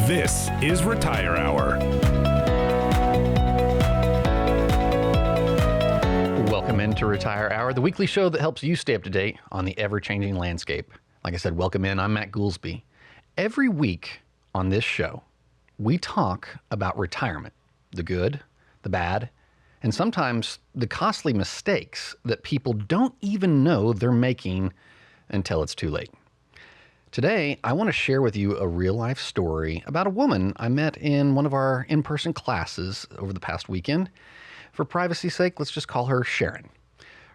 This is Retire Hour. Welcome into Retire Hour, the weekly show that helps you stay up to date on the ever-changing landscape. Like I said, welcome in. I'm Matt Goolsby. Every week on this show, we talk about retirement, the good, the bad, and sometimes the costly mistakes that people don't even know they're making until it's too late. Today, I want to share with you a real-life story about a woman I met in one of our in-person classes over the past weekend. For privacy's sake, let's just call her Sharon.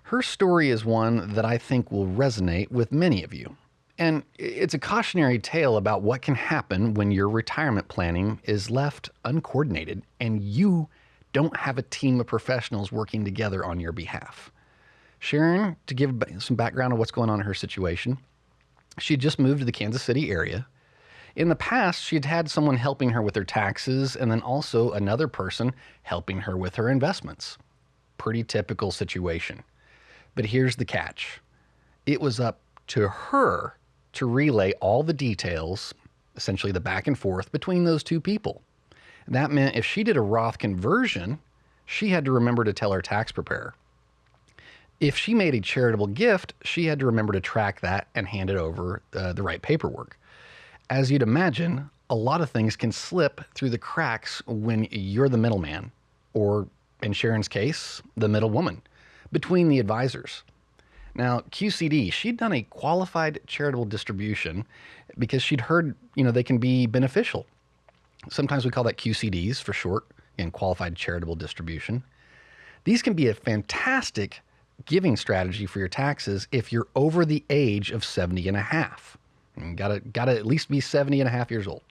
Her story is one that I think will resonate with many of you. And it's a cautionary tale about what can happen when your retirement planning is left uncoordinated and you don't have a team of professionals working together on your behalf. Sharon, to give some background on what's going on in her situation, she had just moved to the Kansas City area. In the past, she'd had someone helping her with her taxes and then also another person helping her with her investments. Pretty typical situation. But here's the catch. It was up to her to relay all the details, essentially the back and forth between those two people. That meant if she did a Roth conversion, she had to remember to tell her tax preparer. If she made a charitable gift, she had to remember to track that and hand it over the right paperwork. As you'd imagine, a lot of things can slip through the cracks when you're the middleman, or in Sharon's case, the middle woman, between the advisors. Now, QCD, she'd done a qualified charitable distribution because she'd heard, they can be beneficial. Sometimes we call that QCDs for short, and qualified charitable distribution. These can be a fantastic giving strategy for your taxes if you're over the age of 70 and a half. You gotta at least be 70 and a half years old.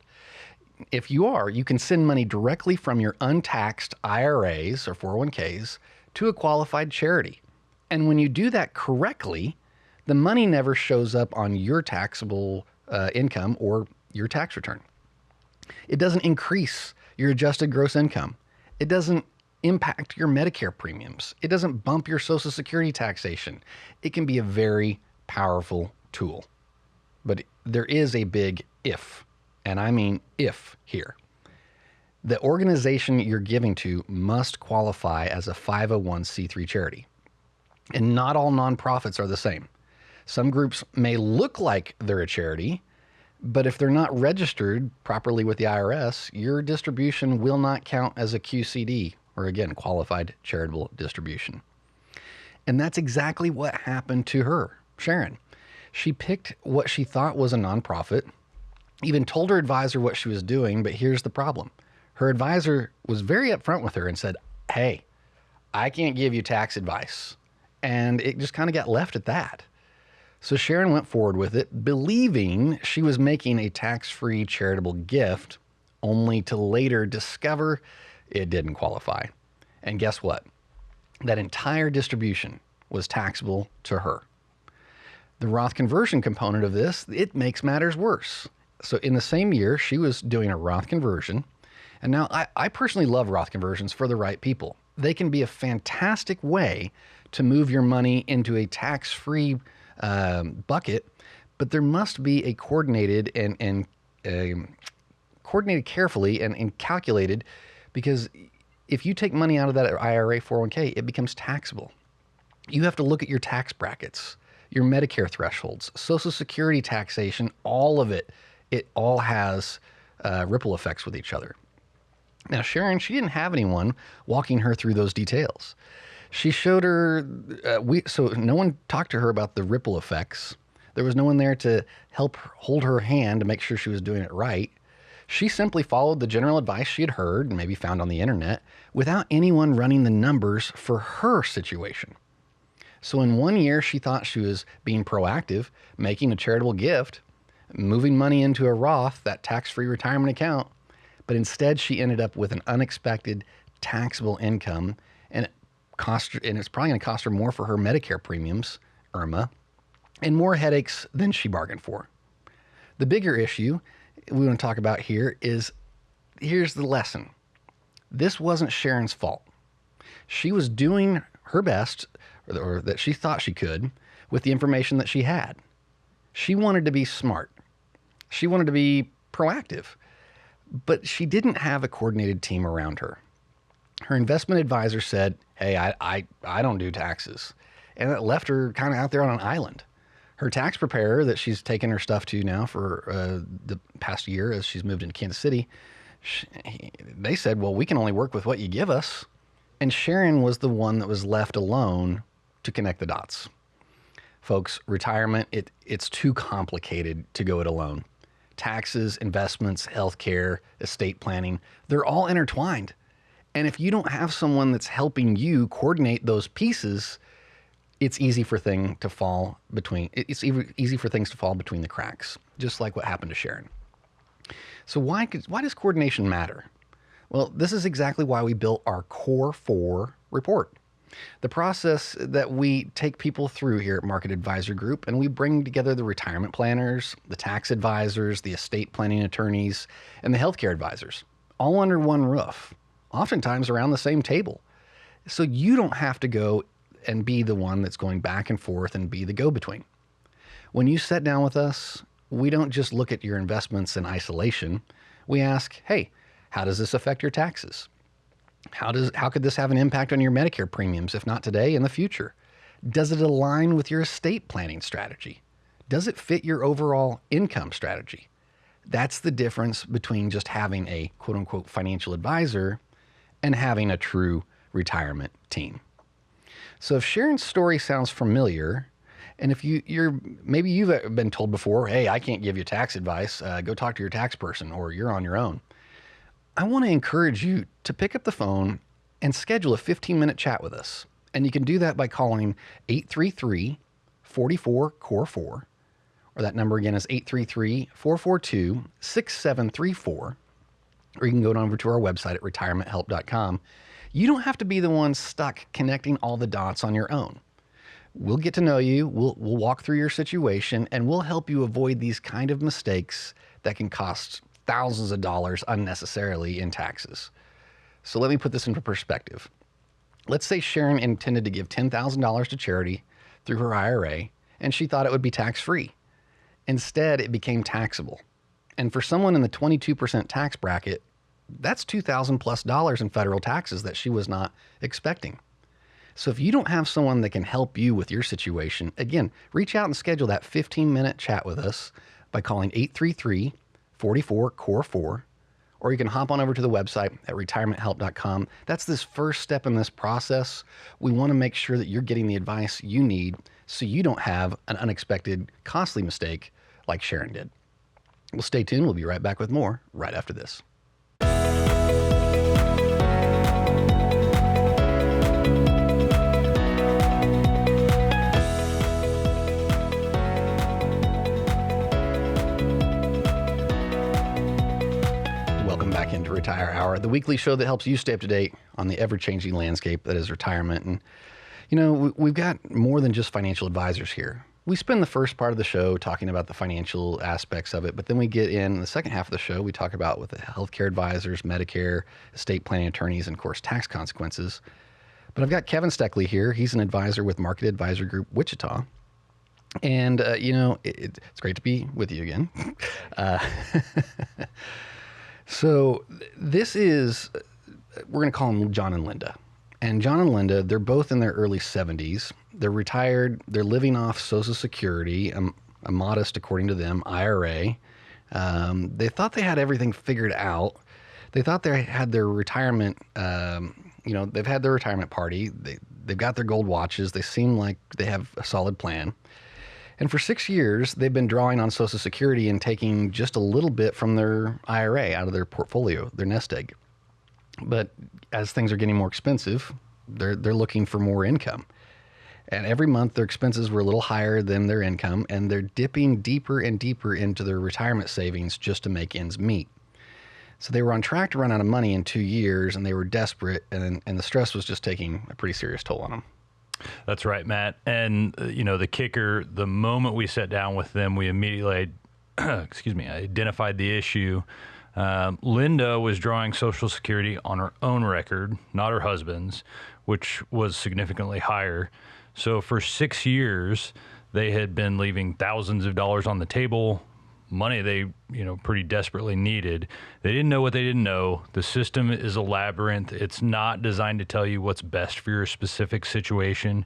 If you are, you can send money directly from your untaxed IRAs or 401ks to a qualified charity. And when you do that correctly, the money never shows up on your taxable income or your tax return. It doesn't increase your adjusted gross income. It doesn't impact your Medicare premiums. It doesn't bump your Social Security taxation. It can be a very powerful tool. But there is a big if, and I mean if here. The organization you're giving to must qualify as a 501c3 charity. And not all nonprofits are the same. Some groups may look like they're a charity, but if they're not registered properly with the IRS, your distribution will not count as a QCD, or again, qualified charitable distribution. And that's exactly what happened to her, Sharon. She picked what she thought was a nonprofit, even told her advisor what she was doing, but here's the problem. Her advisor was very upfront with her and said, hey, I can't give you tax advice. And it just kind of got left at that. So Sharon went forward with it, believing she was making a tax-free charitable gift, only to later discover it didn't qualify. And guess what? That entire distribution was taxable to her. The Roth conversion component of this, it makes matters worse. So in the same year, she was doing a Roth conversion. And now I personally love Roth conversions for the right people. They can be a fantastic way to move your money into a tax-free bucket, but there must be a coordinated and coordinated carefully and calculated, because if you take money out of that IRA 401k, it becomes taxable. You have to look at your tax brackets, your Medicare thresholds, Social Security taxation, all of it. It all has ripple effects with each other. Now, Sharon, she didn't have anyone walking her through those details. She showed her, so no one talked to her about the ripple effects. There was no one there to help hold her hand to make sure she was doing it right. She simply followed the general advice she had heard and maybe found on the internet without anyone running the numbers for her situation. So in 1 year, she thought she was being proactive, making a charitable gift, moving money into a Roth, that tax-free retirement account, but instead she ended up with an unexpected taxable income, and it's probably going to cost her more for her Medicare premiums, IRMA, and more headaches than she bargained for. The bigger issue we want to talk about here is, here's the lesson. This wasn't Sharon's fault. She was doing her best, or that she thought she could, with the information that she had. She wanted to be smart. She wanted to be proactive. But she didn't have a coordinated team around her. Her investment advisor said, hey, I don't do taxes. And it left her kind of out there on an island. Her tax preparer that she's taken her stuff to now for the past year as she's moved into Kansas City, they said, well, we can only work with what you give us. And Sharon was the one that was left alone to connect the dots. Folks, retirement, it's too complicated to go it alone. Taxes, investments, healthcare, estate planning, they're all intertwined. And if you don't have someone that's helping you coordinate those pieces, it's easy for things to fall between the cracks, just like what happened to Sharon. So why does coordination matter? Well, this is exactly why we built our Core 4 report. The process that we take people through here at Market Advisor Group, and we bring together the retirement planners, the tax advisors, the estate planning attorneys, and the healthcare advisors, all under one roof, oftentimes around the same table. So you don't have to go and be the one that's going back and forth and be the go-between. When you sit down with us, we don't just look at your investments in isolation. We ask, hey, how does this affect your taxes? How could this have an impact on your Medicare premiums, if not today, in the future? Does it align with your estate planning strategy? Does it fit your overall income strategy? That's the difference between just having a quote-unquote financial advisor and having a true retirement team. So if Sharon's story sounds familiar, and if maybe you've been told before, hey, I can't give you tax advice, go talk to your tax person, or you're on your own. I want to encourage you to pick up the phone and schedule a 15-minute chat with us. And you can do that by calling 833-44-CORE4, or that number again is 833-442-6734, or you can go over to our website at retirementhelp.com. You don't have to be the one stuck connecting all the dots on your own. We'll get to know you, we'll walk through your situation, and we'll help you avoid these kind of mistakes that can cost thousands of dollars unnecessarily in taxes. So let me put this into perspective. Let's say Sharon intended to give $10,000 to charity through her IRA, and she thought it would be tax-free. Instead, it became taxable. And for someone in the 22% tax bracket, that's $2,000 plus in federal taxes that she was not expecting. So if you don't have someone that can help you with your situation, again, reach out and schedule that 15-minute chat with us by calling 833-44-CORE4, or you can hop on over to the website at retirementhelp.com. That's this first step in this process. We want to make sure that you're getting the advice you need so you don't have an unexpected, costly mistake like Sharon did. Well, stay tuned. We'll be right back with more right after this. Welcome back into Retire Hour, the weekly show that helps you stay up to date on the ever-changing landscape that is retirement. And, we've got more than just financial advisors here. We spend the first part of the show talking about the financial aspects of it, but then we get in the second half of the show, we talk about with the healthcare advisors, Medicare, estate planning attorneys, and of course, tax consequences. But I've got Kevin Steckley here. He's an advisor with Market Advisor Group, Wichita. And, it's great to be with you again. So this is, we're going to call them John and Linda. And John and Linda, they're both in their early 70s. They're retired. They're living off Social Security, a modest, according to them, IRA. They thought they had everything figured out. They thought they had their retirement, they've had their retirement party. They've got their gold watches. They seem like they have a solid plan. And for 6 years, they've been drawing on Social Security and taking just a little bit from their IRA out of their portfolio, their nest egg. But as things are getting more expensive, they're looking for more income. And every month their expenses were a little higher than their income, and they're dipping deeper and deeper into their retirement savings just to make ends meet. So they were on track to run out of money in 2 years, and they were desperate, and the stress was just taking a pretty serious toll on them. That's right, Matt. And, the kicker, the moment we sat down with them, we immediately, identified the issue. Linda was drawing Social Security on her own record, not her husband's, which was significantly higher. So for 6 years, they had been leaving thousands of dollars on the table, money they, pretty desperately needed. They didn't know what they didn't know. The system is a labyrinth. It's not designed to tell you what's best for your specific situation.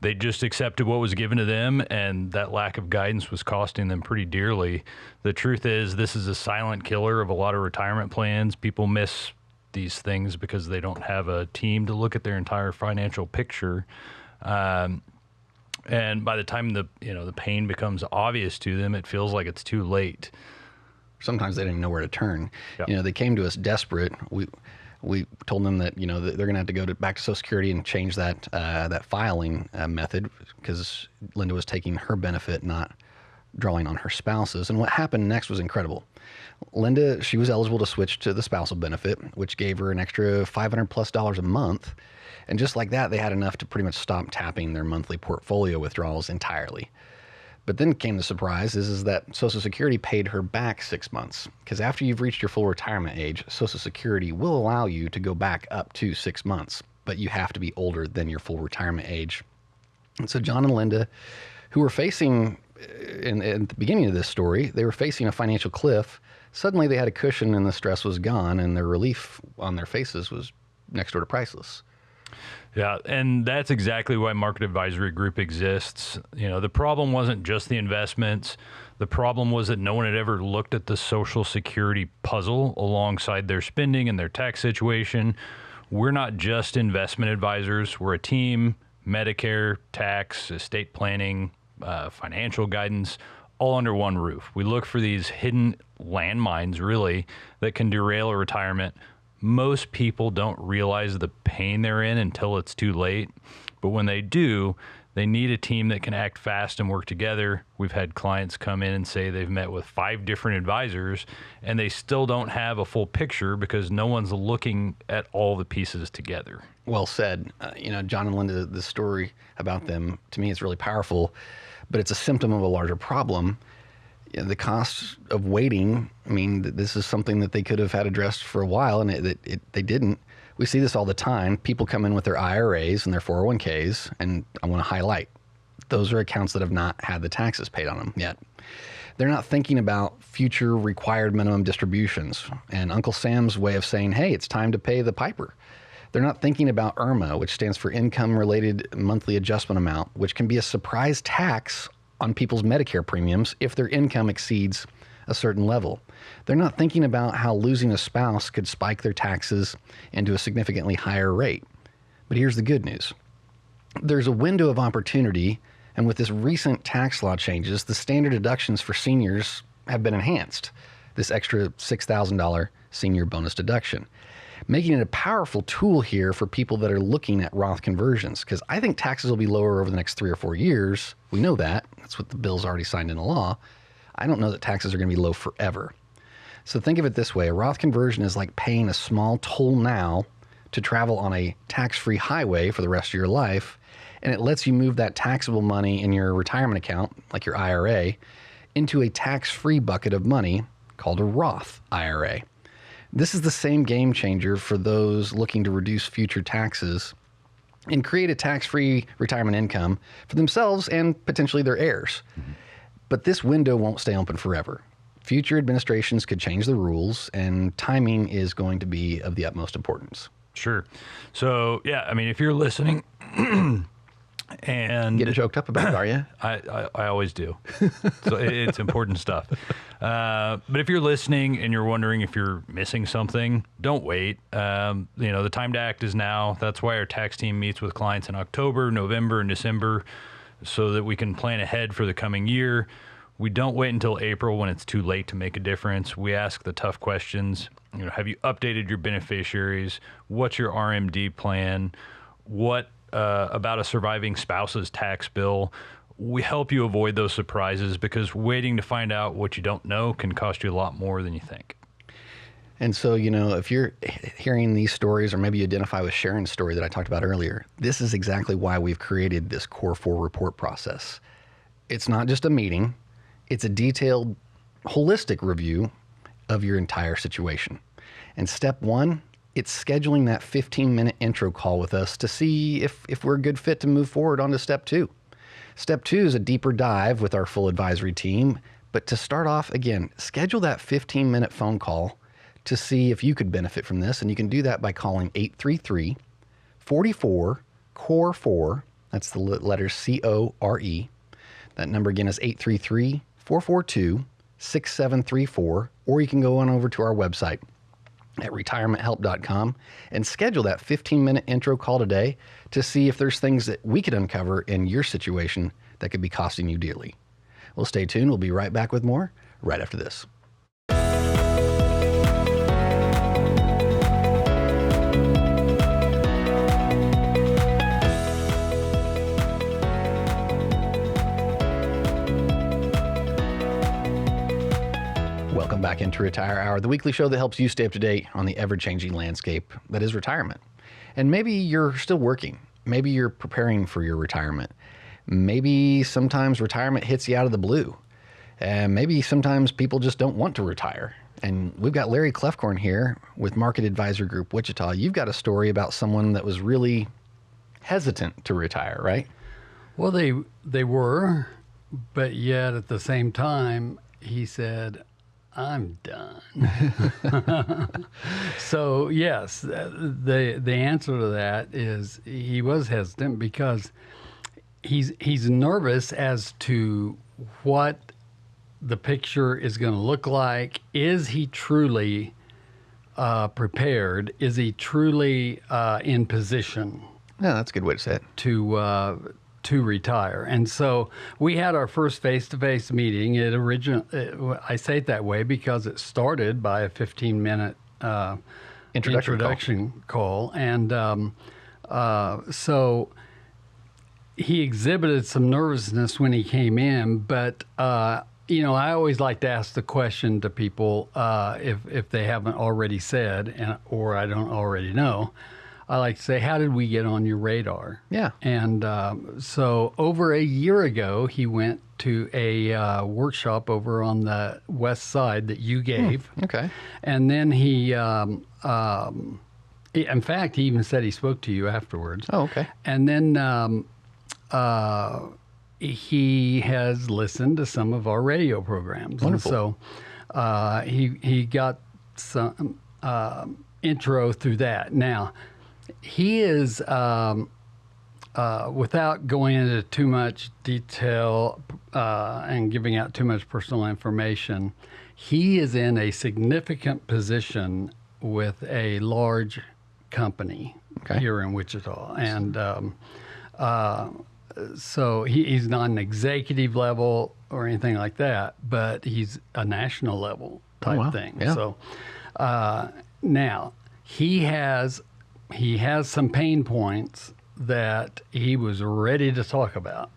They just accepted what was given to them, and that lack of guidance was costing them pretty dearly. The truth is, this is a silent killer of a lot of retirement plans. People miss these things because they don't have a team to look at their entire financial picture. And by the time the pain becomes obvious to them, it feels like it's too late. Sometimes they didn't know where to turn. Yep. They came to us desperate. We told them that that they're going to have to go back to Social Security and change that filing method, because Linda was taking her benefit, not drawing on her spouse's. And what happened next was incredible. Linda, she was eligible to switch to the spousal benefit, which gave her an extra $500+ a month. And just like that, they had enough to pretty much stop tapping their monthly portfolio withdrawals entirely. But then came the surprise is that Social Security paid her back 6 months, because after you've reached your full retirement age, Social Security will allow you to go back up to 6 months, but you have to be older than your full retirement age. And so John and Linda, who were facing, in the beginning of this story, they were facing a financial cliff. Suddenly they had a cushion and the stress was gone, and their relief on their faces was next door to priceless. Yeah, and that's exactly why Market Advisory Group exists. The problem wasn't just the investments. The problem was that no one had ever looked at the Social Security puzzle alongside their spending and their tax situation. We're not just investment advisors. We're a team, Medicare, tax, estate planning, financial guidance, all under one roof. We look for these hidden landmines, really, that can derail a retirement. Most people don't realize the pain they're in until it's too late. But when they do, they need a team that can act fast and work together. We've had clients come in and say they've met with 5 different advisors and they still don't have a full picture because no one's looking at all the pieces together. Well said. John and Linda, the story about them, to me, is really powerful, but it's a symptom of a larger problem. The cost of waiting, this is something that they could have had addressed for a while, and they didn't. We see this all the time. People come in with their IRAs and their 401ks, and I want to highlight, those are accounts that have not had the taxes paid on them yet. They're not thinking about future required minimum distributions and Uncle Sam's way of saying, hey, it's time to pay the piper. They're not thinking about IRMA, which stands for Income-Related Monthly Adjustment Amount, which can be a surprise tax on people's Medicare premiums if their income exceeds a certain level. They're not thinking about how losing a spouse could spike their taxes into a significantly higher rate. But here's the good news. There's a window of opportunity, and with this recent tax law changes, the standard deductions for seniors have been enhanced, this extra $6,000 senior bonus deduction, making it a powerful tool here for people that are looking at Roth conversions, because I think taxes will be lower over the next 3 or 4 years. We know that. That's what the bill's already signed into law. I don't know that taxes are going to be low forever. So think of it this way. A Roth conversion is like paying a small toll now to travel on a tax-free highway for the rest of your life, and it lets you move that taxable money in your retirement account, like your IRA, into a tax-free bucket of money called a Roth IRA. This is the same game changer for those looking to reduce future taxes and create a tax-free retirement income for themselves and potentially their heirs. Mm-hmm. But this window won't stay open forever. Future administrations could change the rules, and timing is going to be of the utmost importance. Sure. So, if you're listening and getting choked up about it, are you? I always do. So it's important stuff. But if you're listening and you're wondering if you're missing something, don't wait. The time to act is now. That's why our tax team meets with clients in October, November, and December so that we can plan ahead for the coming year. We don't wait until April when it's too late to make a difference. We ask the tough questions. Have you updated your beneficiaries? What's your RMD plan? What about a surviving spouse's tax bill? We help you avoid those surprises because waiting to find out what you don't know can cost you a lot more than you think. And so, if you're hearing these stories, or maybe you identify with Sharon's story that I talked about earlier, this is exactly why we've created this Core 4 report process. It's not just a meeting. It's a detailed, holistic review of your entire situation. And step 1, it's scheduling that 15-minute intro call with us to see if we're a good fit to move forward onto step 2. Step 2 is a deeper dive with our full advisory team, But to start off, again, schedule that 15-minute phone call to see if you could benefit from this. And you can do that by calling 833-44-CORE4. That's the letters C-O-R-E. That number again is 833-442-6734. Or you can go on over to our website at retirementhelp.com and schedule that 15-minute intro call today to see if there's things that we could uncover in your situation that could be costing you dearly. Well, stay tuned. We'll be right back with more right after this. Welcome back into Retire Hour, the weekly show that helps you stay up to date on the ever-changing landscape that is retirement. And maybe you're still working. Maybe you're preparing for your retirement. Maybe sometimes retirement hits you out of the blue. And maybe sometimes people just don't want to retire. And we've got Larry Clefcorn here with Market Advisor Group Wichita. You've got a story about someone that was really hesitant to retire, right? Well, they were, but yet at the same time, he said, I'm done. So yes, the answer to that is he was hesitant because he's nervous as to what the picture is going to look like. Is he truly prepared? Is he truly in position? Yeah, that's a good way to say it. To retire. And so we had our first face-to-face meeting. I say it that way because it started by a 15-minute introduction call. And so he exhibited some nervousness when he came in, but I always like to ask the question to people if they haven't already said, or I don't already know. I like to say, how did we get on your radar? Yeah. And so over a year ago, he went to a workshop over on the west side that you gave. Okay. And then he, in fact, he even said he spoke to you afterwards. Oh, okay. And then he has listened to some of our radio programs. Wonderful. And so he got some intro through that. Now, he is, without going into too much detail and giving out too much personal information, he is in a significant position with a large company here in Wichita. And so he's not an executive level or anything like that, but he's a national level type thing. Yeah. So now he has some pain points that he was ready to talk about.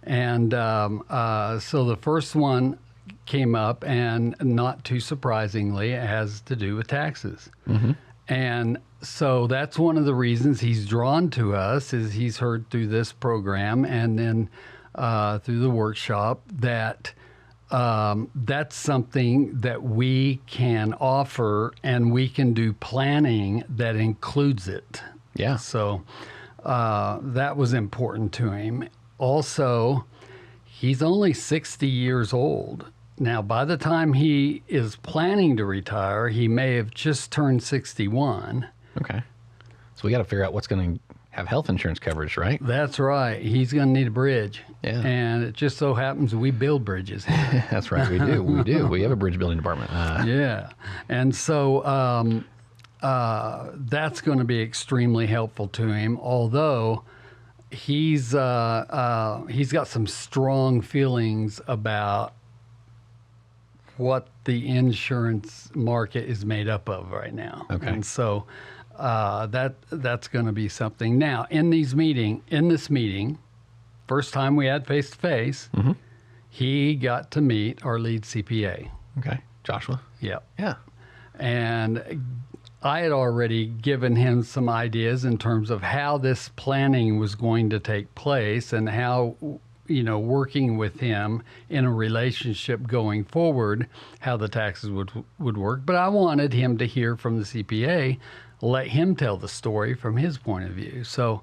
And so the first one came up, and not too surprisingly, it has to do with taxes. Mm-hmm. And so that's one of the reasons he's drawn to us, is he's heard through this program and then through the workshop that that's something that we can offer, and we can do planning that includes it. Yeah. So that was important to him. Also, he's only 60 years old. Now, by the time he is planning to retire, he may have just turned 61. Okay. So we got to figure out what's going to have health insurance coverage, right? That's right. He's going to need a bridge. Yeah. And it just so happens we build bridges here. That's right. We do. We do. We have a bridge building department. Yeah. And so that's going to be extremely helpful to him, although he's got some strong feelings about what the insurance market is made up of right now. Okay. And so that's going to be something. Now, in this meeting, first time we had face-to-face, Mm-hmm. he got to meet our lead CPA. Okay. Joshua? Yep. Yeah. And I had already given him some ideas in terms of how this planning was going to take place and how, working with him in a relationship going forward, how the taxes would work. But I wanted him to hear from the CPA, let him tell the story from his point of view. So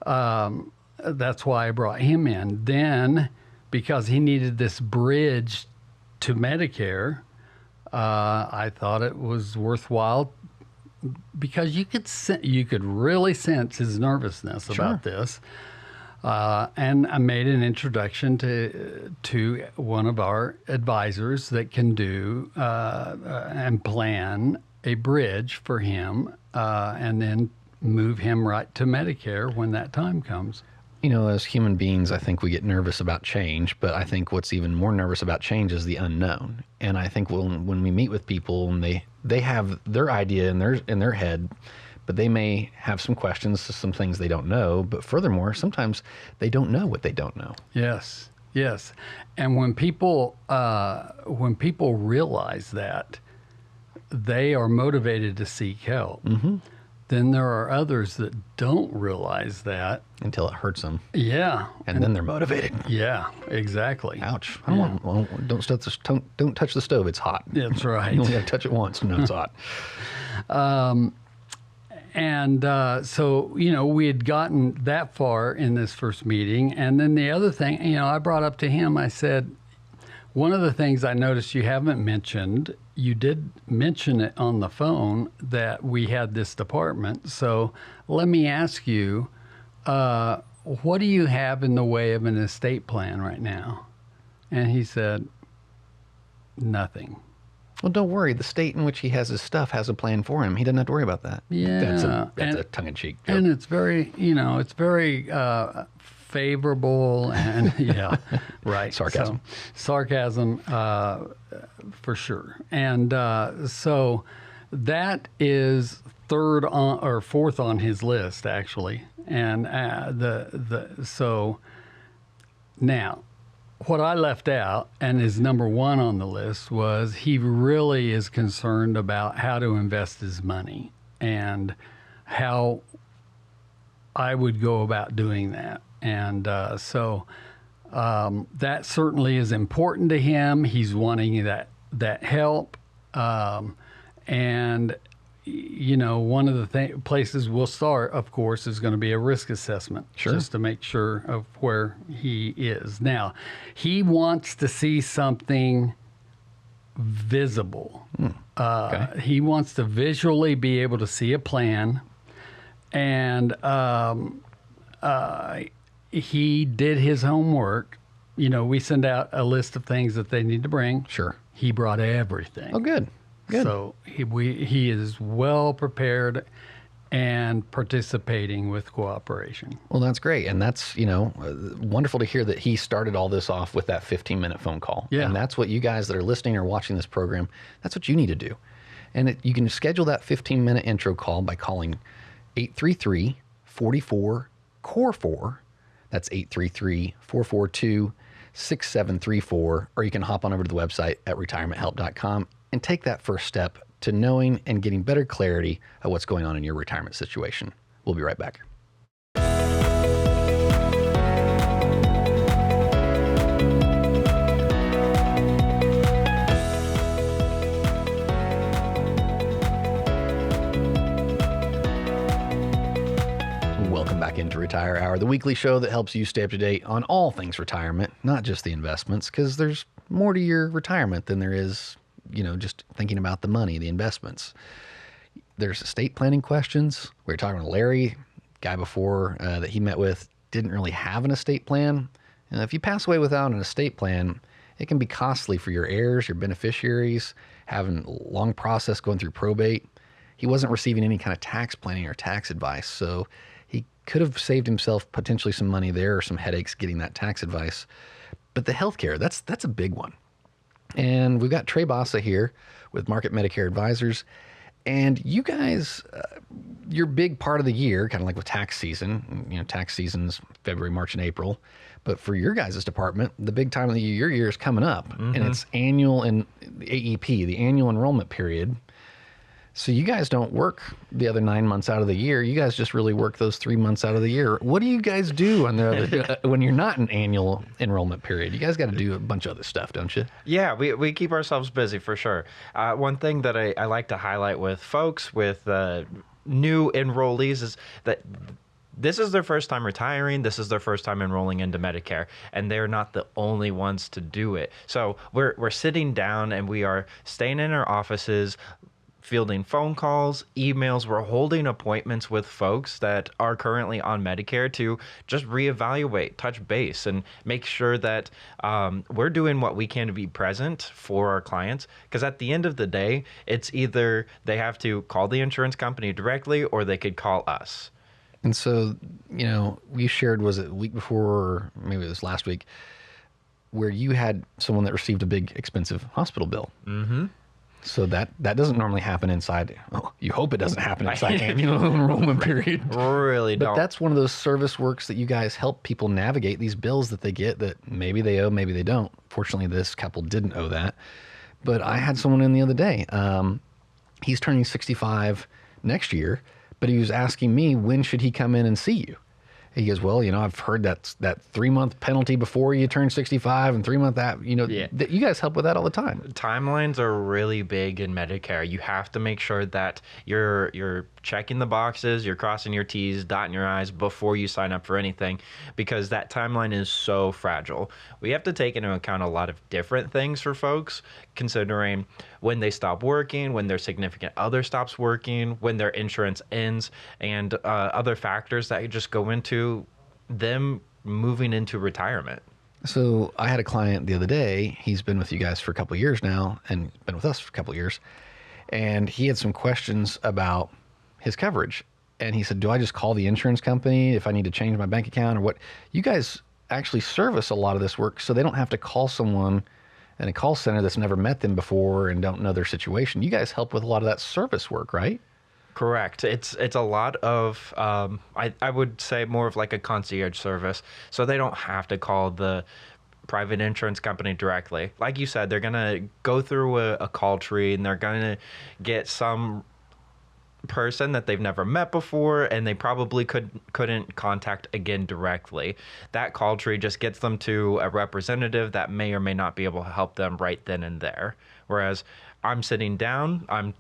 that's why I brought him in. Then, because he needed this bridge to Medicare, I thought it was worthwhile because you could really sense his nervousness about this. And I made an introduction to one of our advisors that can do and plan a bridge for him, and then move him right to Medicare when that time comes. You know, as human beings, I think we get nervous about change, but I think what's even more nervous about change is the unknown. And I think when we meet with people and they have their idea in their head, but they may have some questions to some things they don't know. But furthermore, sometimes they don't know what they don't know. Yes. And when people realize that, they are motivated to seek help. Mm-hmm. Then there are others that don't realize that Until it hurts them. Yeah. And then they're motivated. Yeah, exactly. Ouch. I don't want, don't touch the stove. It's hot. That's right. You only got to touch it once. No, it's hot. So, we had gotten that far in this first meeting. And then the other thing, I brought up to him, I said, one of the things I noticed you haven't mentioned, you did mention it on the phone that we had this department. So let me ask you, what do you have in the way of an estate plan right now? And he said, nothing. Well, don't worry. The state in which he has his stuff has a plan for him. He doesn't have to worry about that. Yeah. That's a tongue-in-cheek joke. And it's very, favorable and right. Sarcasm. Sarcasm, for sure. And so that is fourth on his list, actually. And so now, what I left out and is number one on the list was he really is concerned about how to invest his money and how I would go about doing that. And so that certainly is important to him. He's wanting that help. And, one of the places we'll start, of course, is going to be a risk assessment. Sure. Just to make sure of where he is. Now, he wants to see something visible. Okay. He wants to visually be able to see a plan. And he did his homework. We send out a list of things that they need to bring. Sure. He brought everything. Oh, good. So he is well prepared and participating with cooperation. Well, that's great. And that's, wonderful to hear that he started all this off with that 15-minute phone call. Yeah. And that's what you guys that are listening or watching this program, that's what you need to do. And you can schedule that 15-minute intro call by calling 833-44-CORE4. That's 833-442-6734. Or you can hop on over to the website at retirementhelp.com and take that first step to knowing and getting better clarity of what's going on in your retirement situation. We'll be right back. Welcome back into Retire Hour, the weekly show that helps you stay up to date on all things retirement, not just the investments, because there's more to your retirement than there is, just thinking about the money, the investments. There's estate planning questions. We were talking to Larry, guy before that he met with, didn't really have an estate plan. And if you pass away without an estate plan, it can be costly for your heirs, your beneficiaries, having a long process going through probate. He wasn't receiving any kind of tax planning or tax advice, so he could have saved himself potentially some money there or some headaches getting that tax advice. But the healthcare, that's a big one. And we've got Trey Bassa here with Market Medicare Advisors. And you guys, your big part of the year, kind of like with tax season, tax season's February, March, and April. But for your guys' department, the big time of the year, your year is coming up. Mm-hmm. And it's annual and the AEP, the annual enrollment period. So you guys don't work the other 9 months out of the year. You guys just really work those 3 months out of the year. What do you guys do on the other, when you're not in annual enrollment period? You guys got to do a bunch of other stuff, don't you? Yeah, we keep ourselves busy for sure. One thing that I like to highlight with folks, with new enrollees, is that this is their first time retiring. This is their first time enrolling into Medicare, and they're not the only ones to do it. So we're sitting down and we are staying in our offices, fielding phone calls, emails. We're holding appointments with folks that are currently on Medicare to just reevaluate, touch base, and make sure that we're doing what we can to be present for our clients. Because at the end of the day, it's either they have to call the insurance company directly or they could call us. And so, we shared, was it a week before, or maybe it was last week, where you had someone that received a big expensive hospital bill. Mm-hmm. So that doesn't normally happen inside. Oh, you hope it doesn't happen inside annual enrollment period. Really But don't. that's one of those service works that you guys help people navigate these bills that they get that maybe they owe, maybe they don't. Fortunately, this couple didn't owe that. But I had someone in the other day. He's turning 65 next year, but he was asking me, when should he come in and see you? He goes, well, I've heard that 3-month penalty before you turn 65 and 3-month that, that you guys help with that all the time. Timelines are really big in Medicare. You have to make sure that you're checking the boxes, you're crossing your T's, dotting your I's before you sign up for anything, because that timeline is so fragile. We have to take into account a lot of different things for folks, considering when they stop working, when their significant other stops working, when their insurance ends, and other factors that just go into them moving into retirement. So I had a client the other day. He's been with you guys for a couple of years now and been with us for a couple of years. And he had some questions about his coverage. And he said, do I just call the insurance company if I need to change my bank account or what? You guys actually service a lot of this work so they don't have to call someone in a call center that's never met them before and don't know their situation. You guys help with a lot of that service work, right? Correct. It's a lot of, I would say more of like a concierge service. So they don't have to call the private insurance company directly. Like you said, they're going to go through a call tree and they're going to get some person that they've never met before, and they probably couldn't contact again directly. That call tree just gets them to a representative that may or may not be able to help them right then and there. Whereas I'm sitting down, I'm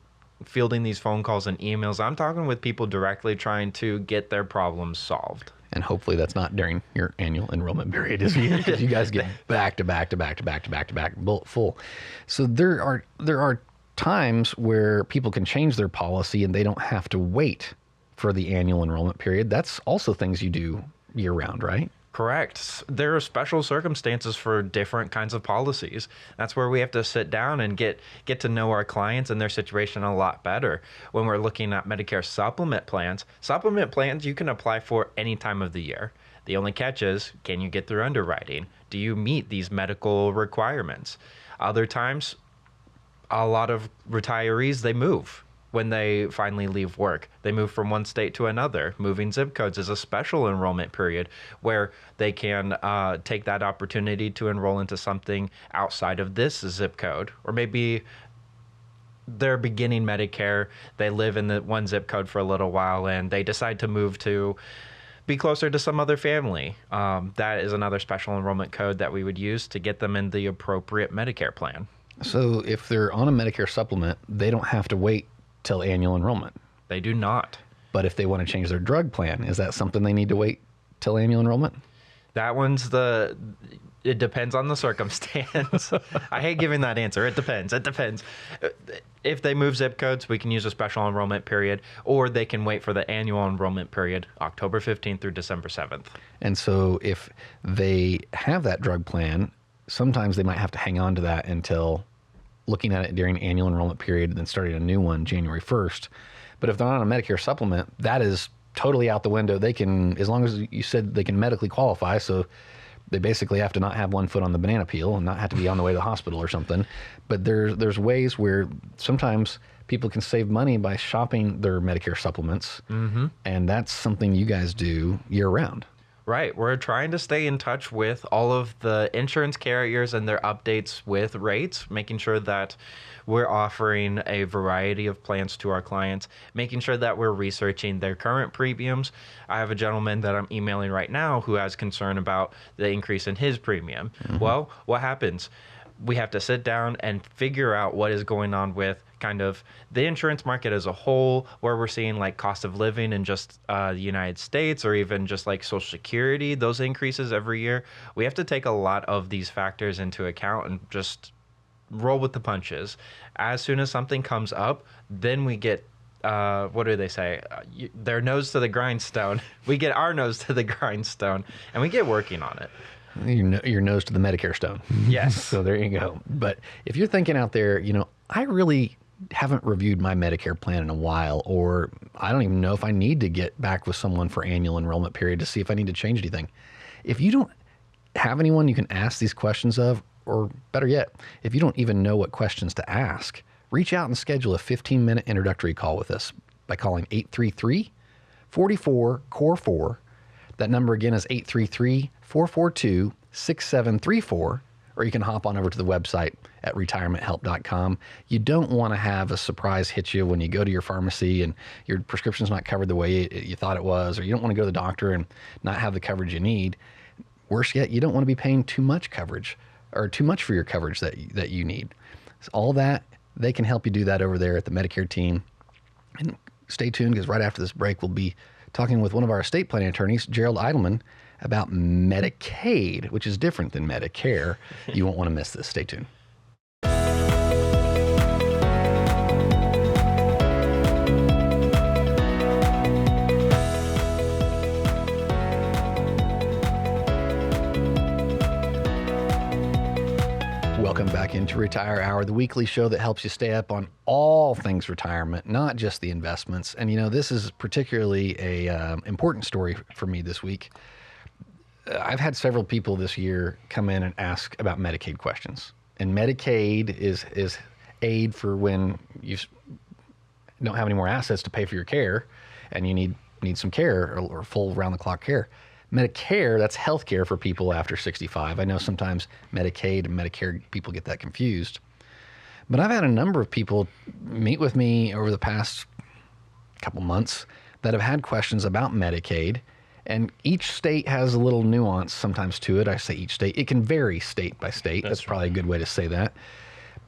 fielding these phone calls and emails, I'm talking with people directly trying to get their problems solved. And hopefully that's not during your annual enrollment period this year, because you guys get back to back full. So there are times where people can change their policy and they don't have to wait for the annual enrollment period. That's also things you do year round, right? Correct. There are special circumstances for different kinds of policies. That's where we have to sit down and get to know our clients and their situation a lot better. When we're looking at Medicare supplement plans you can apply for any time of the year. The only catch is, can you get through underwriting? Do you meet these medical requirements? Other times, a lot of retirees, they move when they finally leave work. They move from one state to another. Moving zip codes is a special enrollment period where they can take that opportunity to enroll into something outside of this zip code. Or maybe they're beginning Medicare, they live in the one zip code for a little while, and they decide to move to be closer to some other family. That is another special enrollment code that we would use to get them in the appropriate Medicare plan. So if they're on a Medicare supplement, they don't have to wait till annual enrollment. They do not. But if they want to change their drug plan, is that something they need to wait till annual enrollment? That one's it depends on the circumstance. I hate giving that answer. It depends. If they move zip codes, we can use a special enrollment period, or they can wait for the annual enrollment period, October 15th through December 7th. And so if they have that drug plan, sometimes they might have to hang on to that until looking at it during annual enrollment period and then starting a new one January 1st. But if they're on a Medicare supplement, that is totally out the window. They can, as long as you said they can medically qualify, so they basically have to not have one foot on the banana peel and not have to be on the way to the hospital or something. But there's ways where sometimes people can save money by shopping their Medicare supplements. Mm-hmm. And that's something you guys do year round. Right. We're trying to stay in touch with all of the insurance carriers and their updates with rates, making sure that we're offering a variety of plans to our clients, making sure that we're researching their current premiums. I have a gentleman that I'm emailing right now who has concern about the increase in his premium. Mm-hmm. Well, what happens? we have to sit down and figure out what is going on with kind of the insurance market as a whole, where we're seeing like cost of living in just the United States, or even just like Social Security, those increases every year. We have to take a lot of these factors into account and just roll with the punches. As soon as something comes up, then we get what do they say? Their nose to the grindstone. We get our nose to the grindstone, and we get working on it. Your nose to the Medicare stone. Yes. So there you go. But if you're thinking out there, I really haven't reviewed my Medicare plan in a while, or I don't even know if I need to get back with someone for annual enrollment period to see if I need to change anything. If you don't have anyone you can ask these questions of, or better yet, if you don't even know what questions to ask, reach out and schedule a 15-minute introductory call with us by calling 833-44-CORE4. That number again is 833-442-6734, or you can hop on over to the website at retirementhelp.com. You don't want to have a surprise hit you when you go to your pharmacy and your prescription's not covered the way you thought it was, or you don't want to go to the doctor and not have the coverage you need. Worse yet, you don't want to be paying too much coverage or too much for your coverage that you need. So all that, they can help you do that over there at the Medicare team. And stay tuned, because right after this break, we'll be talking with one of our estate planning attorneys, Gerald Eidelman, about Medicaid, which is different than Medicare. You won't want to miss this. Stay tuned. Welcome back into Retire Hour, the weekly show that helps you stay up on all things retirement, not just the investments. And this is particularly a important story for me this week. I've had several people this year come in and ask about Medicaid questions. And Medicaid is aid for when you don't have any more assets to pay for your care and you need some care or full round-the-clock care. Medicare, that's health care for people after 65. I know sometimes Medicaid and Medicare, people get that confused. But I've had a number of people meet with me over the past couple months that have had questions about Medicaid. And each state has a little nuance sometimes to it. I say each state. It can vary state by state. That's probably a good way to say that.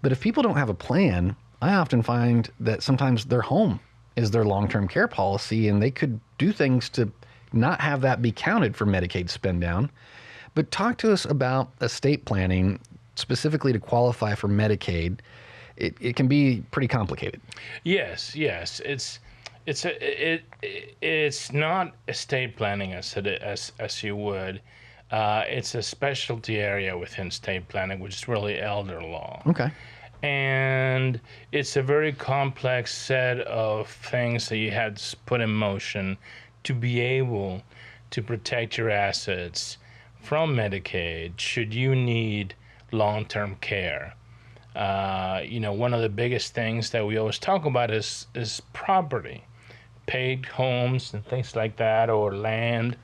But if people don't have a plan, I often find that sometimes their home is their long-term care policy, and they could do things to not have that be counted for Medicaid spend down. But talk to us about estate planning, specifically to qualify for Medicaid. It can be pretty complicated. Yes. It's not estate planning as you would. It's a specialty area within estate planning, which is really elder law. Okay. And it's a very complex set of things that you have to put in motion to be able to protect your assets from Medicaid should you need long-term care. One of the biggest things that we always talk about is property, paid homes and things like that, or land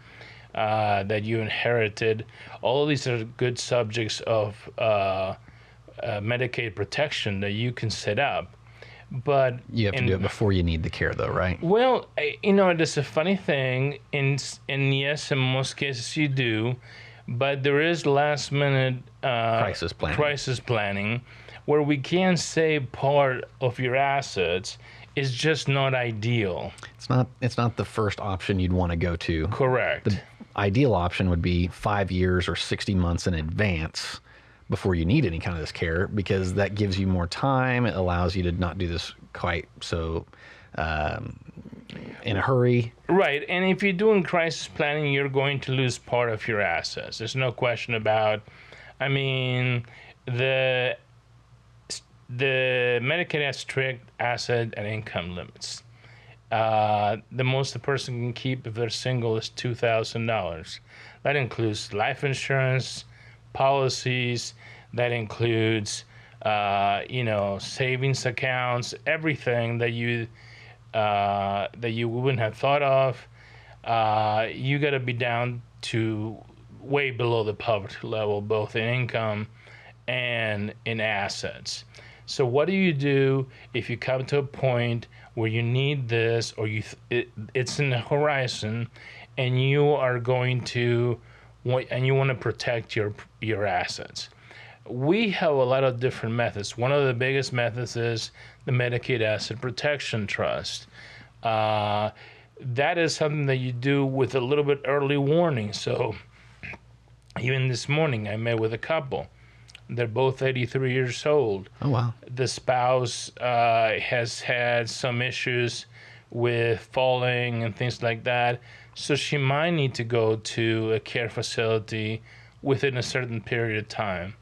that you inherited. All of these are good subjects of Medicaid protection that you can set up. But you have to do it before you need the care, though, right? Well, it's a funny thing. Yes, in most cases you do, but there is last-minute crisis planning, where we can save part of your assets. Is just not ideal. It's not the first option you'd want to go to. Correct. The ideal option would be 5 years or 60 months in advance before you need any kind of this care, because that gives you more time. It allows you to not do this quite so in a hurry. Right. And if you're doing crisis planning, you're going to lose part of your assets. There's no question about. I mean, the Medicaid has strict asset and income limits. The most a person can keep if they're single is $2,000. That includes life insurance, policies. That includes, savings accounts, everything that you wouldn't have thought of. You got to be down to way below the poverty level, both in income and in assets. So what do you do if you come to a point where you need this, or it's in the horizon, and you are going to and you want to protect your assets? we have a lot of different methods. One of the biggest methods is the Medicaid Asset Protection Trust. That is something that you do with a little bit early warning. So even this morning, I met with a couple. They're both 83 years old. Oh, wow. The spouse has had some issues with falling and things like that. So she might need to go to a care facility within a certain period of time.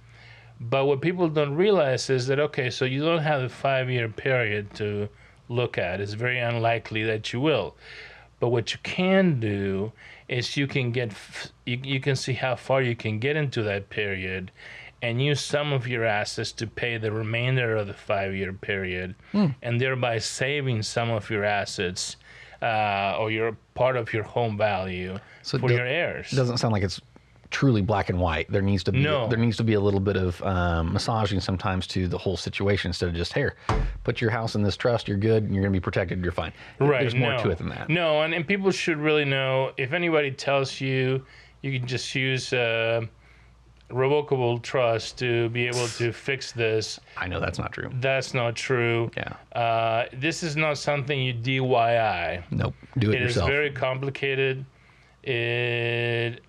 But what people don't realize is that, okay, so you don't have a 5-year period to look at. It's very unlikely that you will. But what you can do is you can you can see how far you can get into that period and use some of your assets to pay the remainder of the 5-year period, and thereby saving some of your assets or your part of your home value for your heirs. It doesn't sound like it's truly black and white. There needs to be a little bit of massaging sometimes to the whole situation instead of just, here, put your house in this trust, you're good, and you're going to be protected, you're fine. Right. There's more to it than that. No, and people should really know, if anybody tells you you can just use revocable trust to be able to fix this. I know that's not true. That's not true. Yeah. This is not something you DIY. Nope. Do it yourself. It is very complicated. It,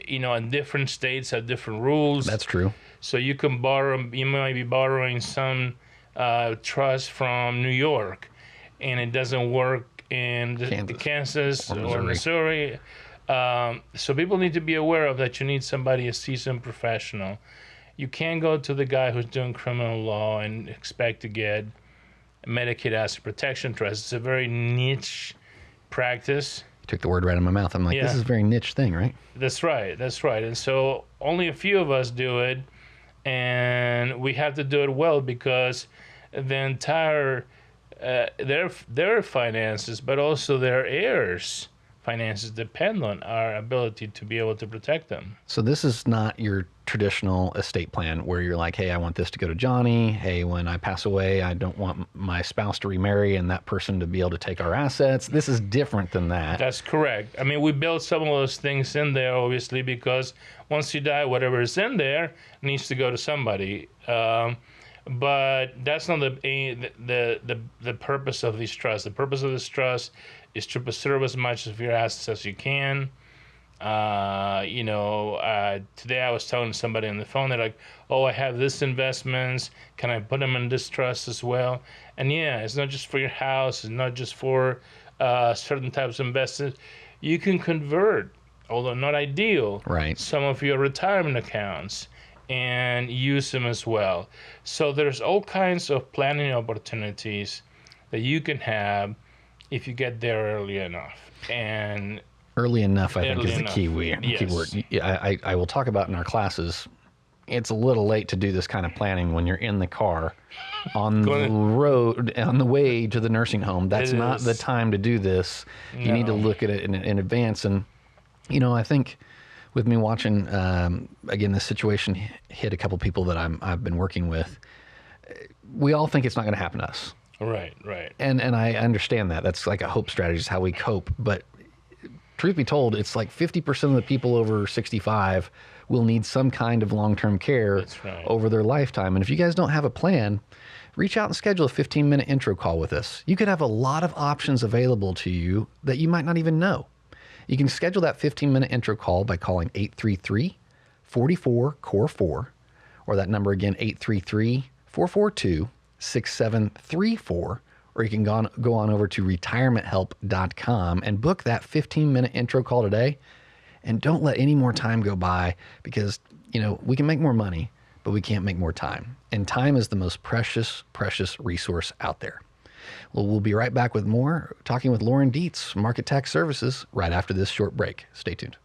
in different states have different rules. That's true. So you might be borrowing some trust from New York, and it doesn't work in Kansas or Missouri. So people need to be aware of that. You need somebody, a seasoned professional. You can't go to the guy who's doing criminal law and expect to get a Medicaid Asset Protection Trust. It's a very niche practice. You took the word right out of my mouth. I'm like, This is a very niche thing, right? That's right. And so only a few of us do it, and we have to do it well because the entire their finances, but also their heirs' finances depend on our ability to be able to protect them. So this is not your traditional estate plan where you're like, hey, I want this to go to Johnny. Hey, when I pass away, I don't want my spouse to remarry and that person to be able to take our assets. This is different than that. That's correct. I mean, we built some of those things in there, obviously, because once you die, whatever is in there needs to go to somebody. But that's not the purpose of these trusts. The purpose of this trust is to preserve as much of your assets as you can. Today I was telling somebody on the phone, they're like, oh, I have this investments. Can I put them in this trust as well? And yeah, it's not just for your house. It's not just for certain types of investments. You can convert, although not ideal, right, some of your retirement accounts and use them as well. So there's all kinds of planning opportunities that you can have if you get there early enough. And early enough, I think, is the key Yes. word. I will talk about in our classes. It's a little late to do this kind of planning when you're in the car on the road, on the way to the nursing home. That's not the time to do this. No. You need to look at it in advance. And, I think with me watching, again, this situation hit a couple people that I've been working with. We all think it's not going to happen to us. Right. And I understand that. That's like a hope strategy, is how we cope. But truth be told, it's like 50% of the people over 65 will need some kind of long-term care over their lifetime. And if you guys don't have a plan, reach out and schedule a 15-minute intro call with us. You could have a lot of options available to you that you might not even know. You can schedule that 15-minute intro call by calling 833-44-CORE4, or that number again, 833-442-6734, or you can go on over to retirementhelp.com and book that 15-minute intro call today. And don't let any more time go by, because, we can make more money, but we can't make more time. And time is the most precious, precious resource out there. Well, we'll be right back with more, talking with Lauren Dietz, Market Tax Services, right after this short break. Stay tuned.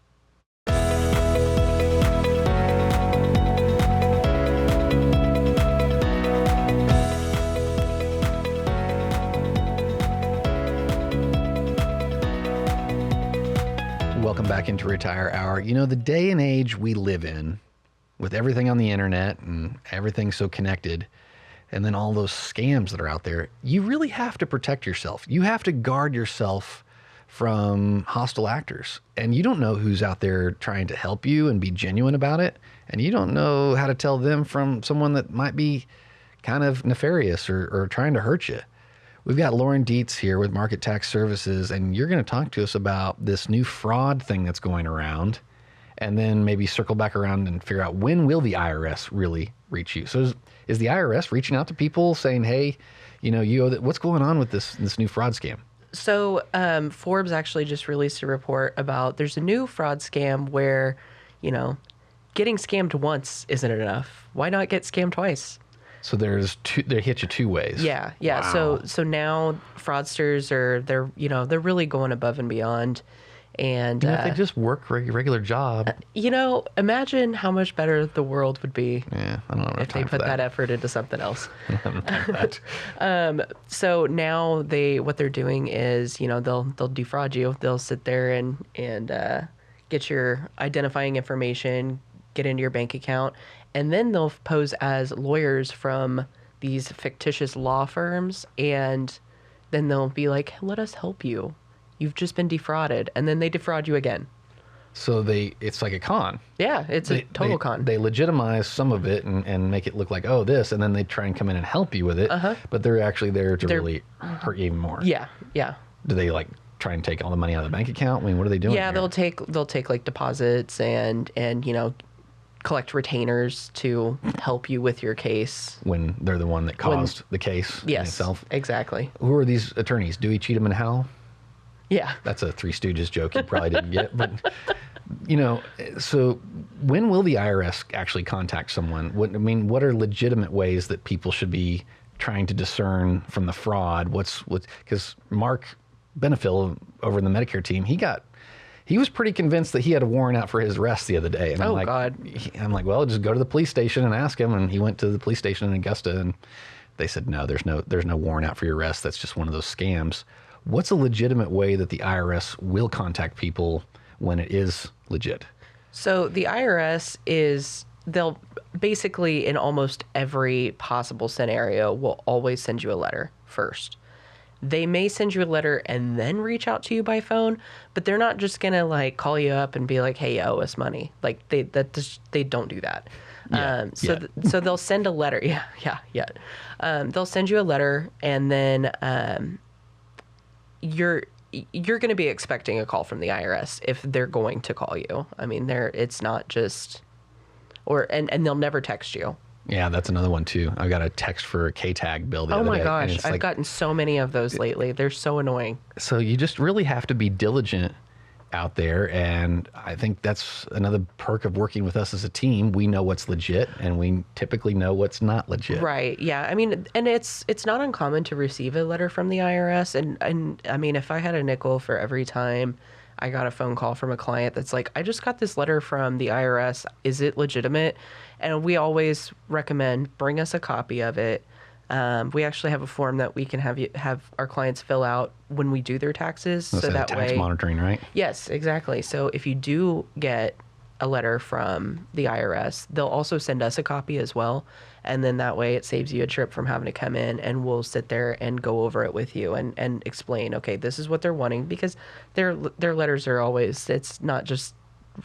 Welcome back into Retire Hour. The day and age we live in, with everything on the internet and everything so connected, and then all those scams that are out there, you really have to protect yourself. You have to guard yourself from hostile actors. And you don't know who's out there trying to help you and be genuine about it. And you don't know how to tell them from someone that might be kind of nefarious or trying to hurt you. We've got Lauren Dietz here with Market Tax Services, and you're going to talk to us about this new fraud thing that's going around, and then maybe circle back around and figure out when will the IRS really reach you. So is the IRS reaching out to people saying, hey, you owe that, what's going on with this new fraud scam? So Forbes actually just released a report about there's a new fraud scam where, getting scammed once isn't enough. Why not get scammed twice? So they hit you two ways. Yeah. Wow. So now fraudsters they're really going above and beyond. And if they just work a regular job. Imagine how much better the world would be. Yeah, I don't know if they put that effort into something else. That. So now what they're doing is, they'll defraud you. They'll sit there and get your identifying information, get into your bank account, and then they'll pose as lawyers from these fictitious law firms, and then they'll be like, let us help you. You've just been defrauded. And then they defraud you again. So it's like a con. Yeah, it's a total con. They legitimize some of it and make it look like, oh, this, and then they try and come in and help you with it. But they're actually there to really hurt you even more. Yeah. Do they try and take all the money out of the bank account? I mean, what are they doing? Yeah, they'll take like deposits and collect retainers to help you with your case. When they're the one that caused the case itself. Exactly. Who are these attorneys? Dewey, Cheatham, and Howell? Yeah. That's a Three Stooges joke you probably didn't get. But, so when will the IRS actually contact someone? What are legitimate ways that people should be trying to discern from the fraud? Because Mark Benefill over in the Medicare team, he was pretty convinced that he had a warrant out for his arrest the other day. And God. I'm like, well, just go to the police station and ask him. And he went to the police station in Augusta, and they said, no, there's no warrant out for your arrest. That's just one of those scams. What's a legitimate way that the IRS will contact people when it is legit? So the IRS they'll basically, in almost every possible scenario, will always send you a letter first. They may send you a letter and then reach out to you by phone, but they're not just going to call you up and be like, hey, you owe us money. They don't do that. So they'll send a letter. Yeah. They'll send you a letter, and then you're going to be expecting a call from the IRS if they're going to call you. I mean, it's not just, and they'll never text you. Yeah, that's another one too. I got a text for a K-Tag bill the other day. Oh my gosh, I've gotten so many of those lately. They're so annoying. So you just really have to be diligent out there, and I think that's another perk of working with us as a team. We know what's legit, and we typically know what's not legit. Right. Yeah. I mean, and it's not uncommon to receive a letter from the IRS, and I mean, if I had a nickel for every time I got a phone call from a client that's like, I just got this letter from the IRS. Is it legitimate? And we always recommend bring us a copy of it. We actually have a form that we can have our clients fill out when we do their taxes. So that tax monitoring, right? Yes, exactly. So if you do get a letter from the IRS, they'll also send us a copy as well. And then that way it saves you a trip from having to come in, and we'll sit there and go over it with you and explain, okay, this is what they're wanting, because their letters are always, it's not just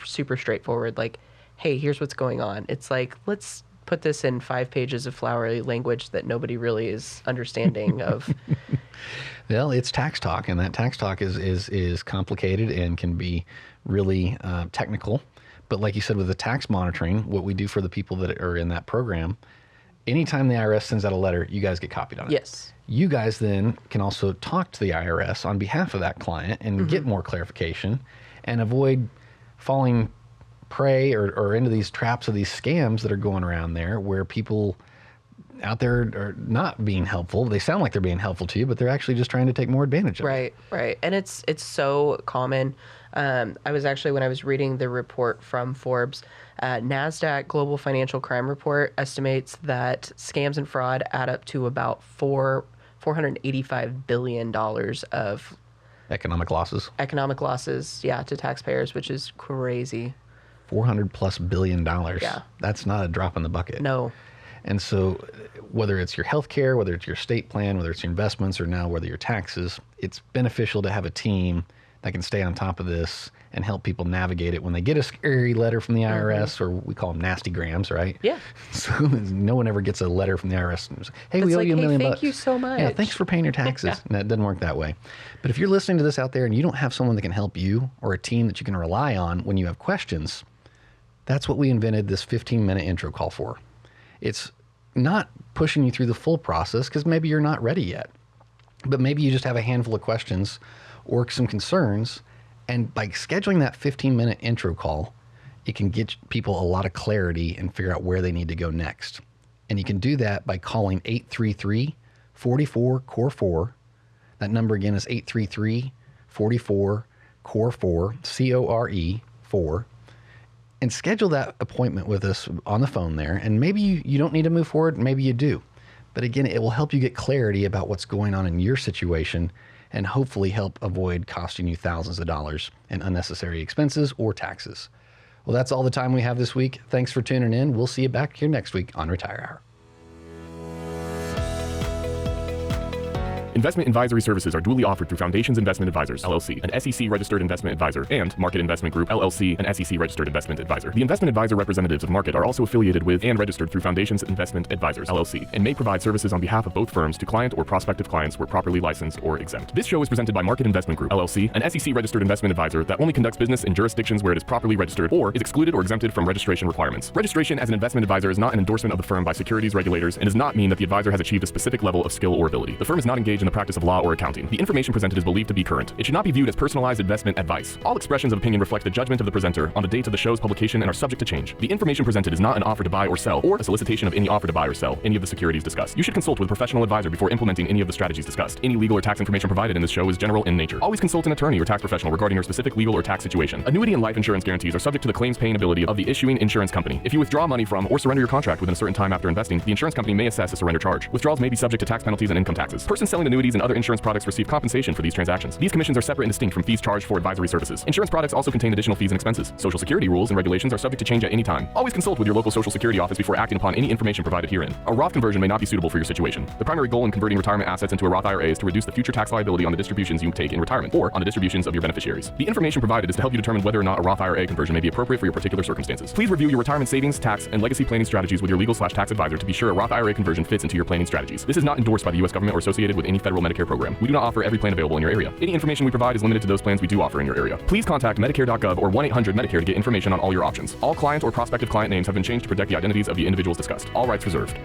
super straightforward. Like, hey, here's what's going on. It's like, let's put this in 5 pages of flowery language that nobody really is understanding of. Well, it's tax talk, and that tax talk is complicated and can be really technical. But like you said, with the tax monitoring, what we do for the people that are in that program, anytime the IRS sends out a letter, you guys get copied on it. Yes. You guys then can also talk to the IRS on behalf of that client and get more clarification and avoid falling prey or into these traps of these scams that are going around there, where people out there are not being helpful. They sound like they're being helpful to you, but they're actually just trying to take more advantage of it. Right. And it's so common. I was actually, when I was reading the report from Forbes, NASDAQ Global Financial Crime Report estimates that scams and fraud add up to about $485 billion of economic losses. To taxpayers, which is crazy. $400+ billion. Yeah. That's not a drop in the bucket. No. And so whether it's your health care, whether it's your estate plan, whether it's your investments, or now whether your taxes, it's beneficial to have a team that can stay on top of this and help people navigate it when they get a scary letter from the IRS, or we call them nasty grams, right? Yeah. So no one ever gets a letter from the IRS and says, hey, we It's owe like, you $1 hey, million thank bucks. you so much. Yeah, thanks for paying your taxes. And that doesn't work that way. But if you're listening to this out there and you don't have someone that can help you or a team that you can rely on when you have questions, that's what we invented this 15-minute intro call for. It's not pushing you through the full process because maybe you're not ready yet. But maybe you just have a handful of questions or some concerns. And by scheduling that 15-minute intro call, it can get people a lot of clarity and figure out where they need to go next. And you can do that by calling 833-44-CORE4. That number again is 833-44-CORE4, C-O-R-E 4. And schedule that appointment with us on the phone there. And maybe you don't need to move forward, maybe you do. But again, it will help you get clarity about what's going on in your situation and hopefully help avoid costing you thousands of dollars in unnecessary expenses or taxes. Well, that's all the time we have this week. Thanks for tuning in. We'll see you back here next week on Retire Hour. Investment advisory services are duly offered through Foundations Investment Advisors LLC, an SEC-registered investment advisor, and Market Investment Group LLC, an SEC-registered investment advisor. The investment advisor representatives of Market are also affiliated with and registered through Foundations Investment Advisors LLC, and may provide services on behalf of both firms to client or prospective clients where properly licensed or exempt. This show is presented by Market Investment Group LLC, an SEC-registered investment advisor that only conducts business in jurisdictions where it is properly registered or is excluded or exempted from registration requirements. Registration as an investment advisor is not an endorsement of the firm by securities regulators and does not mean that the advisor has achieved a specific level of skill or ability. The firm is not engaged in the practice of law or accounting. The information presented is believed to be current. It should not be viewed as personalized investment advice. All expressions of opinion reflect the judgment of the presenter on the date of the show's publication and are subject to change. The information presented is not an offer to buy or sell or a solicitation of any offer to buy or sell any of the securities discussed. You should consult with a professional advisor before implementing any of the strategies discussed. Any legal or tax information provided in this show is general in nature. Always consult an attorney or tax professional regarding your specific legal or tax situation. Annuity and life insurance guarantees are subject to the claims paying ability of the issuing insurance company. If you withdraw money from or surrender your contract within a certain time after investing, the insurance company may assess a surrender charge. Withdrawals may be subject to tax penalties and income taxes. Persons selling annuities and other insurance products receive compensation for these transactions. These commissions are separate and distinct from fees charged for advisory services. Insurance products also contain additional fees and expenses. Social Security rules and regulations are subject to change at any time. Always consult with your local Social Security office before acting upon any information provided herein. A Roth conversion may not be suitable for your situation. The primary goal in converting retirement assets into a Roth IRA is to reduce the future tax liability on the distributions you take in retirement or on the distributions of your beneficiaries. The information provided is to help you determine whether or not a Roth IRA conversion may be appropriate for your particular circumstances. Please review your retirement savings, tax, and legacy planning strategies with your legal/tax advisor to be sure a Roth IRA conversion fits into your planning strategies. This is not endorsed by the U.S. government or associated with any federal Medicare program. We do not offer every plan available in your area. Any information we provide is limited to those plans we do offer in your area. Please contact Medicare.gov or 1-800-MEDICARE to get information on all your options. All client or prospective client names have been changed to protect the identities of the individuals discussed. All rights reserved.